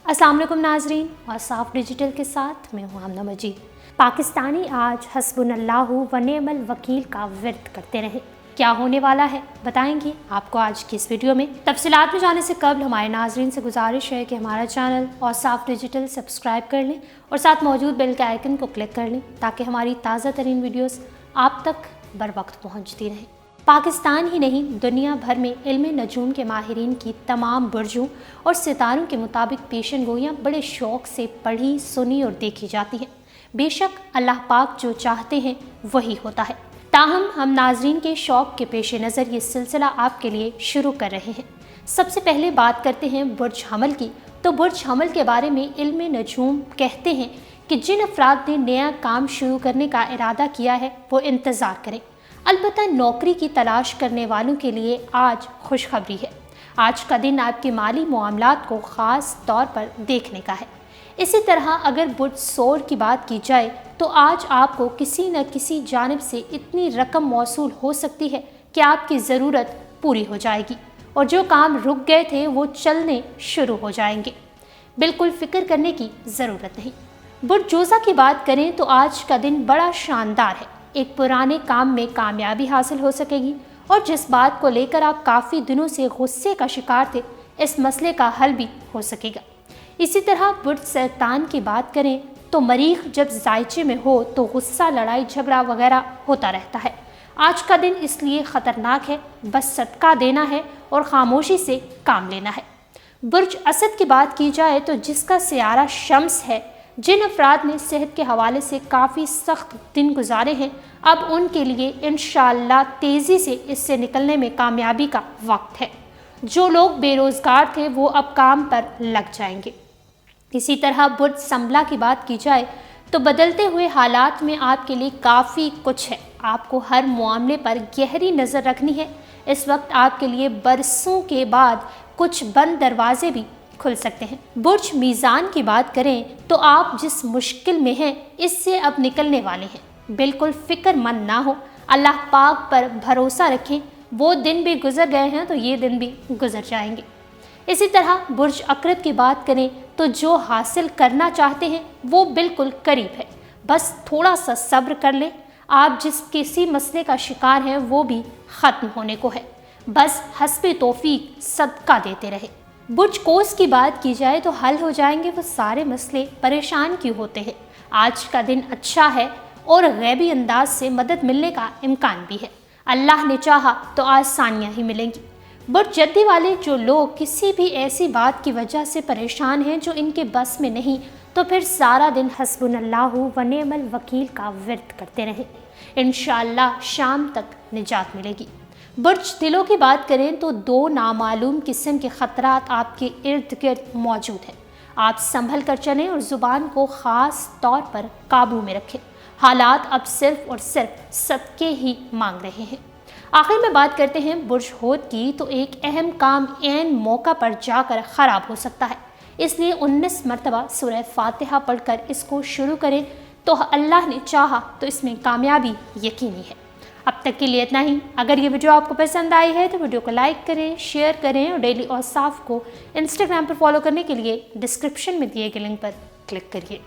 अस्सलाम वालेकुम नाजरीन, और साफ डिजिटल के साथ मैं हूँ आमना मजीद। पाकिस्तानी आज हस्बुनल्लाहु व निअमल वकील का विर्द करते रहे। क्या होने वाला है बताएंगे आपको आज की इस वीडियो में। तफसीलात में जाने से कबल हमारे नाजरीन से गुजारिश है कि हमारा चैनल और साफ डिजिटल सब्सक्राइब कर लें और साथ मौजूद बेल के आइकन को क्लिक कर लें ताकि हमारी ताज़ा तरीन वीडियोज़ आप तक बर वक्त पहुँचती रहें। पाकिस्तान ही नहीं, दुनिया भर में इल्म नजूम के माहिरीन की तमाम बुर्जों और सितारों के मुताबिक पेशन गोइयाँ बड़े शौक़ से पढ़ी, सुनी और देखी जाती हैं। बेशक अल्लाह पाक जो चाहते हैं वही होता है। ताहम हम नाजरीन के शौक़ के पेश नज़र ये सिलसिला आपके लिए शुरू कर रहे हैं। सबसे पहले बात करते हैं बुर्ज हमल की। तो बुर्ज हमल के बारे में इल्म नजूम कहते हैं कि जिन अफराद ने नया काम शुरू करने का इरादा किया है वो इंतज़ार करें। अलबत्ता नौकरी की तलाश करने वालों के लिए आज खुशखबरी है। आज का दिन आपके माली मामलात को ख़ास तौर पर देखने का है। इसी तरह अगर बुर्ज सौर की बात की जाए तो आज आपको किसी न किसी जानिब से इतनी रकम मौसूल हो सकती है कि आपकी ज़रूरत पूरी हो जाएगी और जो काम रुक गए थे वो चलने शुरू हो जाएंगे। बिल्कुल फ़िक्र करने की ज़रूरत नहीं। बुर्ज जोज़ा की बात करें तो आज का दिन बड़ा शानदार है। एक पुराने काम में कामयाबी हासिल हो सकेगी और जिस बात को लेकर आप काफ़ी दिनों से गुस्से का शिकार थे, इस मसले का हल भी हो सकेगा। इसी तरह बुर्ज सरतान की बात करें तो मरीख जब जायचे में हो तो गुस्सा, लड़ाई झगड़ा वगैरह होता रहता है। आज का दिन इसलिए ख़तरनाक है, बस सदका देना है और ख़ामोशी से काम लेना है। बुर्ज असद की बात की जाए तो जिसका सियारा शम्स है, जिन अफराद ने सेहत के हवाले से काफ़ी सख्त दिन गुजारे हैं, अब उनके लिए इंशाअल्लाह तेज़ी से इससे निकलने में कामयाबी का वक्त है। जो लोग बेरोज़गार थे वो अब काम पर लग जाएंगे। इसी तरह बुर्ज संबला की बात की जाए तो बदलते हुए हालात में आपके लिए काफ़ी कुछ है। आपको हर मामले पर गहरी नज़र रखनी है। इस वक्त आपके लिए बरसों के बाद कुछ बंद दरवाजे भी खुल सकते हैं। बुर्ज मीज़ान की बात करें तो आप जिस मुश्किल में हैं इससे अब निकलने वाले हैं। बिल्कुल फ़िक्रमंद ना हो, अल्लाह पाक पर भरोसा रखें। वो दिन भी गुजर गए हैं तो ये दिन भी गुजर जाएंगे। इसी तरह बुर्ज अक़रब की बात करें तो जो हासिल करना चाहते हैं वो बिल्कुल करीब है, बस थोड़ा सा सब्र कर लें। आप जिस किसी मसले का शिकार हैं वो भी ख़त्म होने को है, बस हस्बे तौफीक सदका देते रहे। बुर्ज कोस की बात की जाए तो हल हो जाएंगे वो सारे मसले परेशान क्यों होते हैं। आज का दिन अच्छा है और गैबी अंदाज से मदद मिलने का इम्कान भी है। अल्लाह ने चाहा तो आसानियाँ ही मिलेंगी। बुर्ज जद्दी वाले जो लोग किसी भी ऐसी बात की वजह से परेशान हैं जो इनके बस में नहीं, तो फिर सारा दिन हस्बुनल्लाहु व निअमल वकील का विर्द करते रहें। इंशाअल्लाह शाम तक निजात मिलेगी। बुर्ज दिलों की बात करें तो दो नामालूम किस्म के ख़तरात आपके इर्द गिर्द मौजूद हैं। आप संभल कर चलें और ज़ुबान को ख़ास तौर पर काबू में रखें। हालात अब सिर्फ़ और सिर्फ सदके ही मांग रहे हैं। आखिर में बात करते हैं बुर्ज होद की, तो एक अहम काम ऐन मौका पर जाकर ख़राब हो सकता है। इसलिए 19 मरतबा सूरह फातिहा पढ़कर इसको शुरू करें तो अल्लाह ने चाहा तो इसमें कामयाबी यकीनी है। अब तक के लिए इतना ही। अगर ये वीडियो आपको पसंद आई है तो वीडियो को लाइक करें, शेयर करें और डेली और साफ को इंस्टाग्राम पर फॉलो करने के लिए डिस्क्रिप्शन में दिए गए लिंक पर क्लिक करिए।